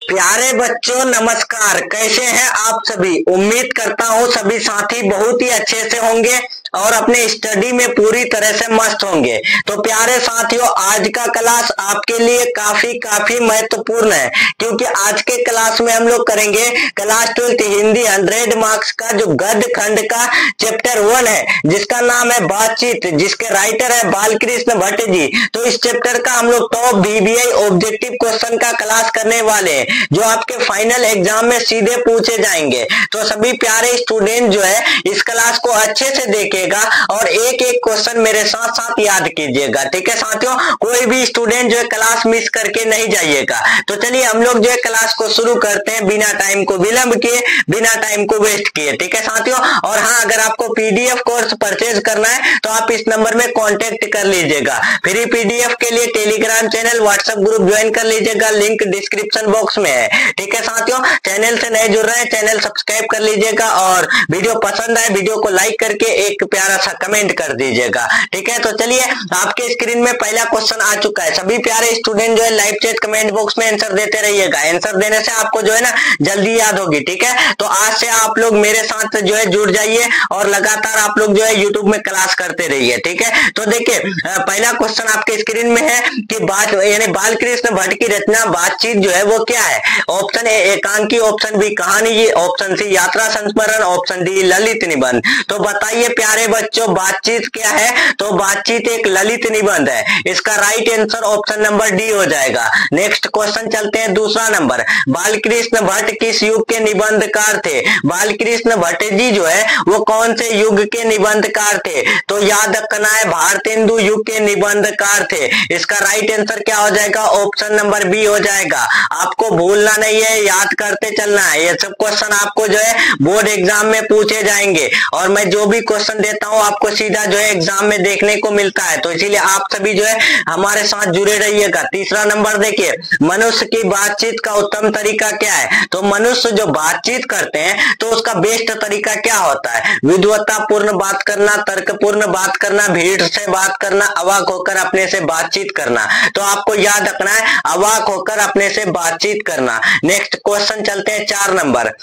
प्यारे बच्चों नमस्कार। कैसे हैं आप सभी? उम्मीद करता हूँ सभी साथी बहुत ही अच्छे से होंगे और अपने स्टडी में पूरी तरह से मस्त होंगे। तो प्यारे साथियों, आज का क्लास आपके लिए काफी महत्वपूर्ण है, क्योंकि आज के क्लास में हम लोग करेंगे क्लास 12 हिंदी 100 मार्क्स का जो गद्य खंड का चैप्टर 1 है, जिसका नाम है बातचीत, जिसके राइटर है बालकृष्ण भट्ट जी। तो इस चैप्टर का हम लोग टॉप VBI ऑब्जेक्टिव क्वेश्चन का क्लास करने वाले हैं, जो आपके फाइनल एग्जाम में सीधे पूछे जाएंगे। तो सभी प्यारे स्टूडेंट जो है इस क्लास को अच्छे से देखेगा और एक एक क्वेश्चन मेरे साथ साथ याद कीजिएगा। ठीक है साथियों, कोई भी स्टूडेंट जो है क्लास मिस करके नहीं जाइएगा। तो चलिए हम लोग जो है क्लास को शुरू करते हैं, बिना टाइम को विलंब किए, बिना टाइम को वेस्ट किए। ठीक है साथियों, और हाँ, अगर आपको PDF कोर्स परचेज करना है तो आप इस नंबर में कॉन्टेक्ट कर लीजिएगा। फ्री PDF के लिए Telegram channel, WhatsApp group join कर लीजिएगा, लिंक डिस्क्रिप्शन बॉक्स में है। ठीक है साथियों, चैनल से नए जुड़ रहे हैं, चैनल सब्सक्राइब कर लीजिएगा और वीडियो पसंद आए वीडियो को लाइक करके एक प्यारा सा कमेंट कर दीजिएगा। ठीक है, तो चलिए आपके स्क्रीन में पहला क्वेश्चन आ चुका है। सभी प्यारे स्टूडेंट जो है लाइव चैट कमेंट बॉक्स में आंसर देते रहिएगा। आंसर देने से आपको जो है ना जल्दी याद होगी। ठीक है, तो आज से आप लोग मेरे साथ जो है जुड़ जाइए और लगातार आप लोग जो है यूट्यूब में क्लास करते रहिए। ठीक है, तो देखिए पहला क्वेश्चन आपके स्क्रीन में है कि बात यानी बालकृष्ण भट्ट की रचना बातचीत जो है वो क्या है? ऑप्शन ए एकांकी, ऑप्शन बी कहानी, ऑप्शन सी यात्रा संस्मरण, ऑप्शन डी ललित निबंध। तो बताइए प्यारे बच्चों, बातचीत क्या है? तो बातचीत एक ललित निबंध है। इसका right answer option number D हो जाएगा। नेक्स्ट क्वेश्चन चलते हैं दूसरा नंबर। बालकृष्ण भट्ट किस युग के निबंधकार थे? बालकृष्ण भट्ट जी जो है वो कौन से युग के निबंधकार थे? तो याद रखना है, भारतेंदु युग के निबंधकार थे। इसका राइट आंसर क्या हो जाएगा? ऑप्शन नंबर बी हो जाएगा। आपको भूलना नहीं है, याद करते चलना है। ये सब क्वेश्चन आपको जो है बोर्ड एग्जाम में पूछे जाएंगे और मैं जो भी क्वेश्चन देता हूं आपको सीधा जो है एग्जाम में देखने को मिलता है। तो इसीलिए आप सभी जो है हमारे साथ जुड़े रहिएगा। तीसरा नंबर देखिए, मनुष्य की बातचीत का उत्तम तरीका क्या है? तो मनुष्य जो बातचीत करते हैं तो उसका बेस्ट तरीका क्या होता है? विद्वत्तापूर्ण बात करना, तर्कपूर्ण बात करना, भीड़ से बात करना, अवाक होकर अपने से बातचीत करना। तो आपको याद रखना है, अवाक होकर अपने से बातचीत करना। नेक्स्ट क्वेश्चन चलते हैं 4 नंबर।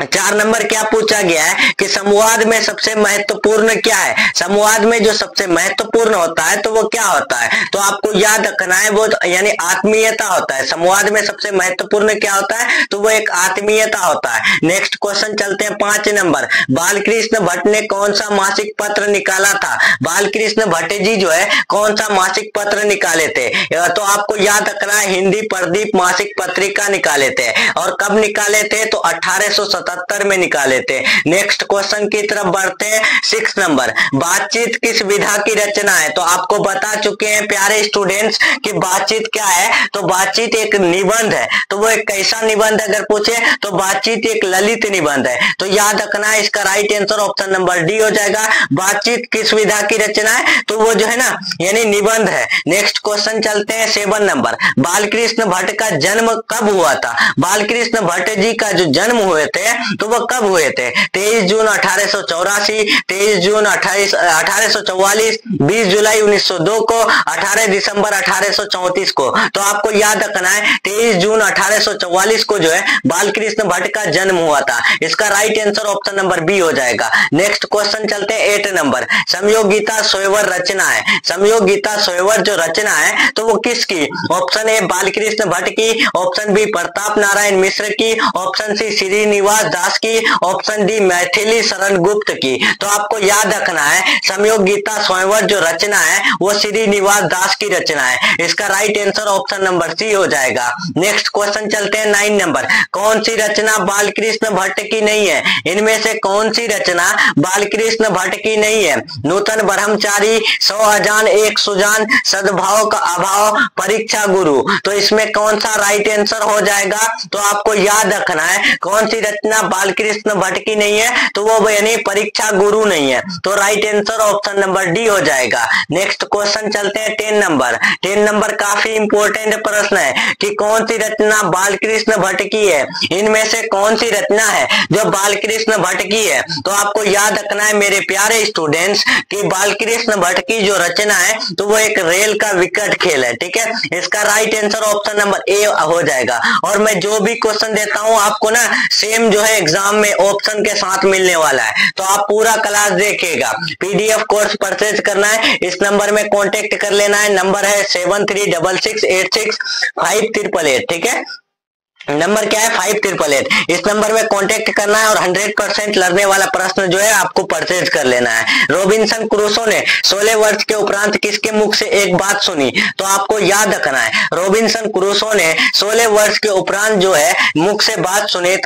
4 नंबर क्या पूछा गया है कि संवाद में सबसे महत्वपूर्ण क्या है? संवाद में जो सबसे महत्वपूर्ण होता है तो वो क्या होता है? तो आपको याद रखना है, वो यानी आत्मीयता होता है। संवाद में सबसे महत्वपूर्ण क्या होता है? तो वो एक आत्मीयता होता है। नेक्स्ट क्वेश्चन चलते हैं 5 नंबर। बालकृष्ण भट्ट ने कौन सा मासिक पत्र निकाला था? बालकृष्ण भट्ट जी जो है कौन सा मासिक पत्र निकाले थे? तो आपको याद रखना है, हिंदी प्रदीप मासिक पत्रिका निकाले थे। और कब निकाले थे? तो 1877 में निकाले थे। नेक्स्ट क्वेश्चन की तरफ बढ़ते हैं 6 नंबर। बातचीत किस विधा की रचना है? तो आपको बता चुके हैं प्यारे स्टूडेंट्स कि बातचीत क्या है। तो बातचीत एक निबंध है। तो वो एक कैसा निबंध अगर पूछे तो बातचीत एक ललित निबंध है। तो याद रखना है, इसका right answer option number D हो जाएगा। बातचीत किस विधा की रचना है? तो वो जो है ना यानी निबंध है। नेक्स्ट क्वेश्चन चलते हैं 7 नंबर। बालकृष्ण भट्ट का जन्म कब हुआ था? बालकृष्ण भट्ट जी का जो जन्म हुए थे तो वो कब हुए थे? 23 जून 1884, 23 जून 1844, 20 जुलाई 1902 को, 18 दिसंबर 1834 को। तो आपको याद रखना है 23 जून 1844 को जो है बालकृष्ण भट्ट का जन्म हुआ था। इसका right answer option number B हो जाएगा। नेक्स्ट क्वेश्चन चलते हैं 8 नंबर। समयोगीता स्वयंवर रचना है। समयोगीता स्वयंवर जो रचना है तो वो किसकी? ऑप्शन ए बालकृष्ण भट्ट की, ऑप्शन बी प्रताप नारायण मिश्र की, ऑप्शन सी श्रीनिवास दास की, ऑप्शन डी मैथिली शरण गुप्त की। तो आपको याद रखना है, समयोगीता स्वयंवर जो रचना है वो श्रीनिवास दास की रचना है। इसका right answer option number C हो जाएगा। नेक्स्ट क्वेश्चन चलते हैं 9 नंबर। कौन सी रचना बालकृष्ण भट्ट की नहीं है? इनमें से कौन सी रचना बालकृष्ण भट्ट की नहीं है? नूतन ब्रह्मचारी, 100 अजान एक सुजान, सद्भाव का अभाव, परीक्षा गुरु। तो इसमें कौन सा राइट आंसर हो जाएगा? तो आपको याद रखना है कौन सी रचना रचना बालकृष्ण भट्ट की नहीं है तो वो यानी परीक्षा गुरु नहीं है। तो right answer option number D हो जाएगा। नेक्स्ट क्वेश्चन चलते हैं 10 नंबर। 10 नंबर काफी इंपॉर्टेंट प्रश्न है कि कौन सी रचना बालकृष्ण भट्ट की है, इनमें से कौन सी रचना है जो बालकृष्ण भट्ट की है। तो आपको याद रखना है मेरे प्यारे स्टूडेंट्स कि बालकृष्ण भट्ट की जो रचना है तो वो एक रेल का विकट खेल है। ठीक है, इसका right answer option number A हो जाएगा। और मैं जो भी क्वेश्चन देता हूं आपको ना सेम जो है एग्जाम में ऑप्शन के साथ मिलने वाला है, तो आप पूरा क्लास देखिएगा। पीडीएफ कोर्स परचेज करना है, इस नंबर में कांटेक्ट कर लेना है। नंबर है 7366865888। ठीक है, नंबर क्या है 5888। इस नंबर में कांटेक्ट करना है और 100% लड़ने वाला प्रश्न जो है आपको परचेज कर लेना है। रॉबिन्सन क्रूसो ने 16 वर्ष के उपरांत किसके मुख से एक बात सुनी। तो आपको याद रखना है रॉबिन्सन क्रूसो ने 16 वर्ष के उपरांत जो है मुख से बात सुने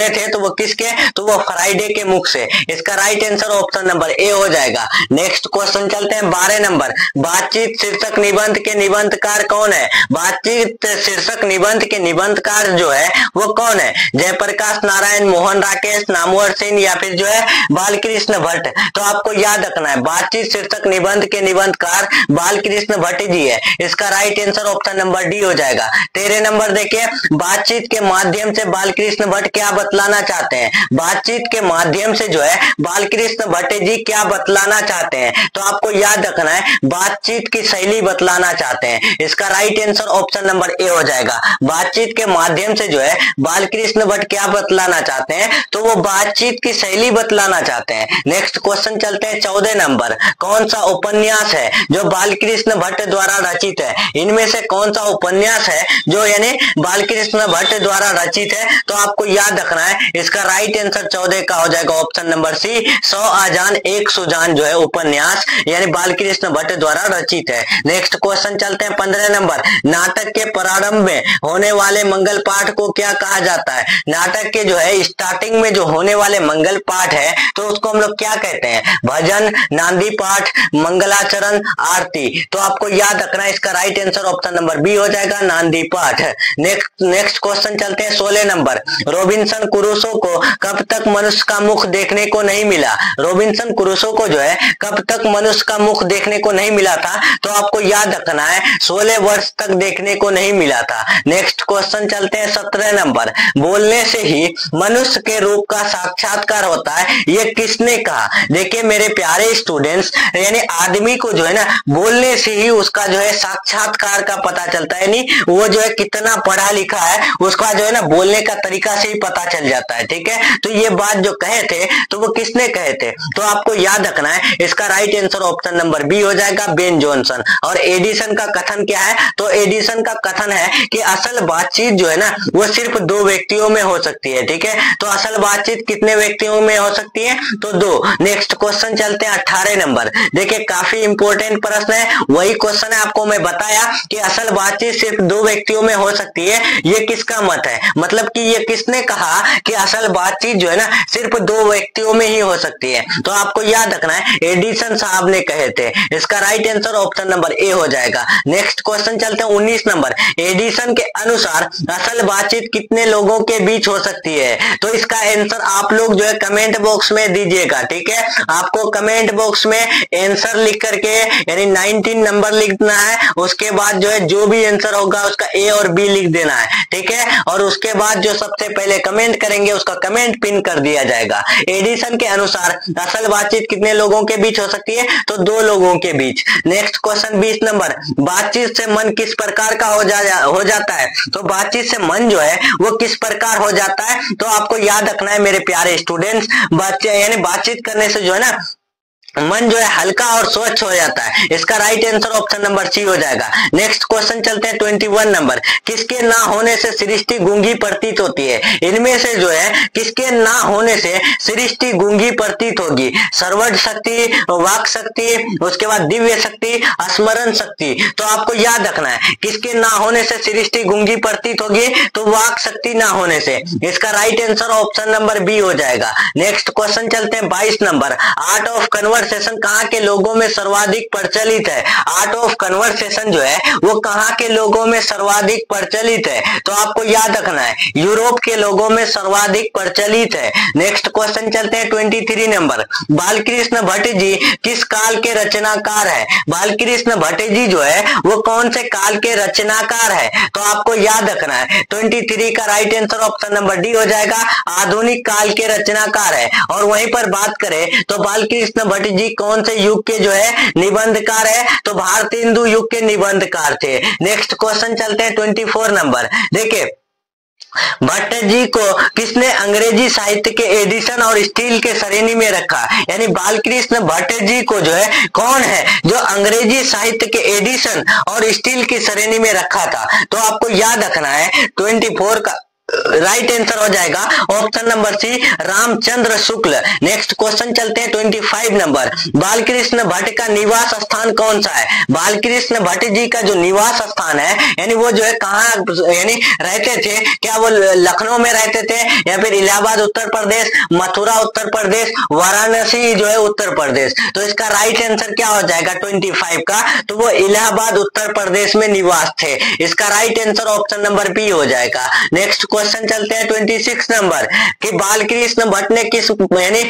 थे तो वो किसके, तो वो फ्राइडे के मुख से। इसका right answer option number A हो जाएगा। नेक्स्ट क्वेश्चन चलते हैं 12 नंबर। बातचीत शीर्षक निबंध के निबंधकार कौन है। बातचीत शीर्षक निबंध के निबंधकार जो है वो कौन है। जयप्रकाश नारायण, मोहन राकेश, नामवर सिंह या फिर जो है बालकृष्ण भट्ट। तो आपको याद रखना है बातचीत शीर्षक निबंध के निबंधकार बालकृष्ण भट्ट जी है। इसका right answer option number D हो जाएगा। 13 नंबर देखिए, बातचीत के माध्यम से बालकृष्ण भट्ट क्या बतलाना चाहते हैं। बातचीत के माध्यम से जो है बालकृष्ण भट्ट जी क्या बतलाना चाहते हैं। तो आपको याद रखना है बातचीत की शैली बतलाना चाहते हैं। इसका right answer option number A हो जाएगा। बातचीत के माध्यम से जो है बालकृष्ण भट्ट क्या बतलाना चाहते हैं, तो वो बातचीत की शैली बतलाना चाहते हैं। नेक्स्ट क्वेश्चन चलते हैं 14 नंबर। कौन सा उपन्यास है जो बालकृष्ण भट्ट द्वारा रचित है। इनमें से कौन सा उपन्यास है जो यानी बालकृष्ण भट्ट द्वारा रचित है। तो आपको याद रखना है इसका राइट आंसर 14 का हो जाएगा ऑप्शन नंबर सी। 100 आजान एक सुजान जो है उपन्यास यानी बालकृष्ण भट्ट द्वारा रचित है। नेक्स्ट क्वेश्चन चलते हैं 15 नंबर। नाटक के प्रारंभ में होने वाले मंगल पाठ को क्या कहा जाता है। नाटक के जो है स्टार्टिंग में जो होने वाले मंगल पाठ है तो उसको हम लोग क्या कहते हैं। भजन, नांदी पाठ, मंगलाचरण, आरती। तो आपको याद रखना है इसका right answer option number B हो जाएगा, नांदी पाठ। नेक्स्ट क्वेश्चन चलते हैं 16 नंबर। रॉबिन्सन क्रूसो को कब तक मनुष्य का मुख देखने को नहीं मिला। रॉबिन्सन क्रूसो को जो है कब तक मनुष्य का मुख देखने को नहीं मिला था। तो आपको याद रखना है 16 वर्ष तक देखने को नहीं मिला था। नेक्स्ट क्वेश्चन चलते हैं 17 नंबर। बोलने से ही मनुष्य के रूप का साक्षात्कार होता है, ये किसने कहा। देखिए मेरे प्यारे स्टूडेंट्स, यानी आदमी को जो है ना बोलने से ही उसका जो है साक्षात्कार का पता चलता है, यानी वो जो है कितना पढ़ा लिखा है उसका जो है ना बोलने का तरीका से ही पता चल जाता है। ठीक है, तो ये बात जो कहे थे तो वो किसने कहे थे। तो आपको याद रखना है इसका right answer option number B हो जाएगा, बेन जॉनसन। और एडिसन का कथन क्या है, तो एडिसन का कथन है कि असल बातचीत जो है ना वो सिर्फ 2 व्यक्तियों में हो सकती है। ठीक है, तो असल बातचीत कितने व्यक्तियों में हो सकती है, तो 2। नेक्स्ट क्वेश्चन चलते हैं 18 नंबर। देखिए काफी इंपॉर्टेंट प्रश्न है, वही क्वेश्चन है आपको मैं बताया कि असल बातचीत सिर्फ 2 व्यक्तियों में हो सकती है, ये किसका मत है। मतलब कि ये किसने कहा कि असल बातचीत जो है ना सिर्फ 2 व्यक्तियों में ही हो सकती है। तो आपको याद रखना है एडिसन साहब ने कहे थे। इसका right answer option number A हो जाएगा। नेक्स्ट क्वेश्चन चलते हैं 19 नंबर। एडिसन के अनुसार असल बातचीत कितने लोगों के बीच हो सकती है। तो इसका आंसर आप लोग जो है कमेंट बॉक्स में दीजिएगा। ठीक है, आपको कमेंट बॉक्स में आंसर लिख करके यानी 19 नंबर लिखना है। उसके बाद जो है जो भी आंसर होगा उसका ए और बी लिख देना है। ठीक है, और उसके बाद जो सबसे पहले कमेंट करेंगे उसका कमेंट पिन कर दिया जाएगा। एडिसन के अनुसार असल बातचीत कितने लोगों के बीच हो सकती है, तो 2 लोगों के बीच। Next question 20 number. बातचीत से मन किस प्रकार का हो जाता है। तो बातचीत से मन जो है वो किस प्रकार हो जाता है, तो आपको याद रखना है मेरे प्यारे स्टूडेंट्स, यानी बातचीत करने से जो है ना मन जो है हल्का और स्वच्छ हो जाता है। इसका right answer option number C हो जाएगा। नेक्स्ट क्वेश्चन चलते हैं 21 नंबर। किसके ना होने से सृष्टि गूंगी प्रतीत होती है। इनमें से जो है किसके ना होने से सृष्टि गूंगी प्रतीत होगी। सर्वज्ञ शक्ति, वाक शक्ति, उसके बाद दिव्य शक्ति, स्मरण शक्ति। तो आपको याद रखना है किसके ना होने से सृष्टि गूंगी प्रतीत होगी, तो वाक शक्ति ना होने से। इसका right answer option number B हो जाएगा। नेक्स्ट क्वेश्चन चलते हैं 22 नंबर। आर्ट ऑफ कन्वर्सेशन कन्वर्सेशन कहाँ के लोगों में सर्वाधिक प्रचलित है? आर्ट ऑफ कन्वर्सेशन जो है वो कहाँ के लोगों में सर्वाधिक प्रचलित है? तो आपको याद रखना है यूरोप के लोगों में सर्वाधिक प्रचलित है। नेक्स्ट क्वेश्चन चलते हैं 23 नंबर। बालकृष्ण भट्ट जी किस काल के रचनाकार है? बालकृष्ण भट्ट जी जो है वो कौन से काल के रचनाकार है? तो आपको याद रखना है 23 का right answer option number D हो जाएगा, आधुनिक काल के रचनाकार है। और वहीं पर बात करें तो बालकृष्ण भट्ट जी कौन से युग के जो है निबंधकार है? तो भारतीय हिंदू युग के निबंधकार थे। नेक्स्ट क्वेश्चन चलते हैं 24 नंबर। देखिए भट्ट जी को किसने अंग्रेजी साहित्य के एडिशन और स्टील के श्रेणी में रखा? यानी बालकृष्ण भट्ट जी को जो है कौन है जो अंग्रेजी साहित्य के एडिशन और स्टील की श्रेणी में रखा था? तो आपको याद रखना है 24 का राइट आंसर हो जाएगा ऑप्शन नंबर सी, रामचंद्र शुक्ल। नेक्स्ट क्वेश्चन चलते हैं 25 नंबर। बालकृष्ण भट्ट का निवास स्थान कौन सा है? बालकृष्ण भट्ट जी का जो निवास स्थान है यानी वो जो है कहाँ यानी रहते थे? क्या वो लखनऊ में रहते थे या फिर इलाहाबाद उत्तर प्रदेश, मथुरा उत्तर प्रदेश, वाराणसी जो है उत्तर प्रदेश? तो इसका राइट आंसर क्या हो जाएगा 25 का? तो वो इलाहाबाद उत्तर प्रदेश में निवास थे। इसका right answer option number B हो जाएगा। नेक्स्ट क्वेश्चन चलते हैं 26 नंबर कि बालकृष्ण भट्ट ने किस यानी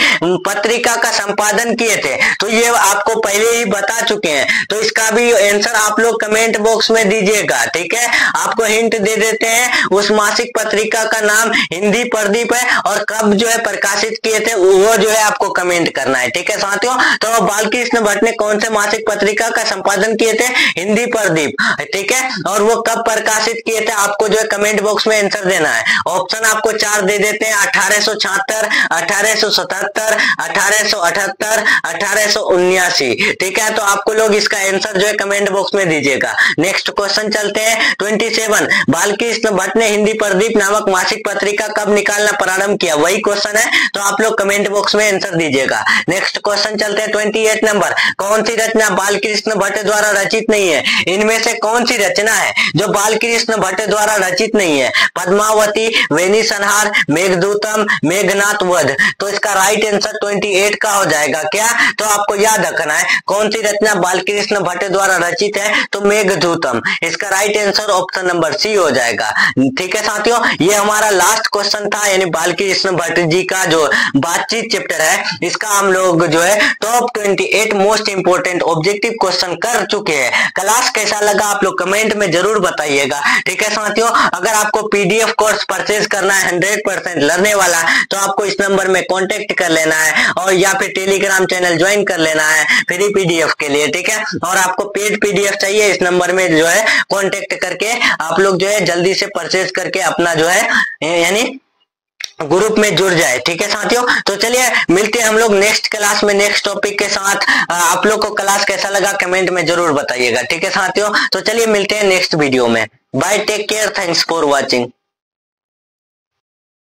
पत्रिका का संपादन किए थे? तो ये आपको पहले ही बता चुके हैं, तो इसका भी आंसर आप लोग कमेंट बॉक्स में दीजिएगा। ठीक है, आपको हिंट दे देते हैं, उस मासिक पत्रिका का नाम हिंदी प्रदीप है और कब जो है प्रकाशित किए थे वो जो है आपको कमेंट करना है। ठीक है साथियों, तो बालकृष्ण भट्ट ने कौन से मासिक पत्रिका का संपादन किए थे? हिंदी प्रदीप। ठीक है, और वो कब प्रकाशित किए थे आपको जो है कमेंट बॉक्स में आंसर देना है। ऑप्शन आपको 4 दे देते हैं, 1876, 1877, 1878, 1879। ठीक है, तो आपको लोग इसका आंसर जो है कमेंट बॉक्स में दीजिएगा। नेक्स्ट क्वेश्चन चलते हैं 27। बालकृष्ण भट्ट ने हिंदी प्रदीप नामक मासिक पत्रिका कब निकालना प्रारंभ किया? वही क्वेश्चन है, तो आप लोग कमेंट बॉक्स में आंसर दीजिएगा। नेक्स्ट क्वेश्चन चलते हैं 28 नंबर। कौन सी रचना बालकृष्ण भट्ट द्वारा रचित नहीं है? इनमें से कौन सी रचना है जो बालकृष्ण भट्ट द्वारा रचित नहीं है? पद्मावती, वेनी संहार, मेघदूतम, मेघनाथ वध। तो इसका राइट आंसर 28 का हो जाएगा। क्या? तो आपको याद रखना है कौन सी रचना बालकृष्ण भट्ट द्वारा रचित है? तो मेघदूतम। इसका right answer option number C हो जाएगा। ठीक है साथियों, ये हमारा लास्ट क्वेश्चन था, यानी बालकृष्ण भट्ट जी का जो बातचीत चैप्टर है इसका हम लोग जो है top 28 most important objective question कर चुके हैं। क्लास कैसा लगा आप लोग कमेंट में जरूर बताइएगा। ठीक है साथियों, अगर आपको पीडीएफ कोर्स परचेज करना है 100% लर्ने वाला, तो आपको इस नंबर में कांटेक्ट कर लेना है और या फिर टेलीग्राम चैनल ज्वाइन कर लेना है फ्री पीडीएफ के लिए। ठीक है, और आपको पेड पीडीएफ चाहिए इस नंबर में जो है कांटेक्ट करके आप लोग जो है जल्दी से परचेज करके अपना जो है यानी ग्रुप में जुड़ जाए। ठीक है साथियों, तो चलिए मिलते हैं हम लोग नेक्स्ट क्लास में नेक्स्ट टॉपिक के साथ। आप लोग को क्लास कैसा लगा कमेंट में जरूर बताइएगा। ठीक है साथियों, तो चलिए मिलते हैं नेक्स्ट वीडियो में। Bye, take care, thanks for watching.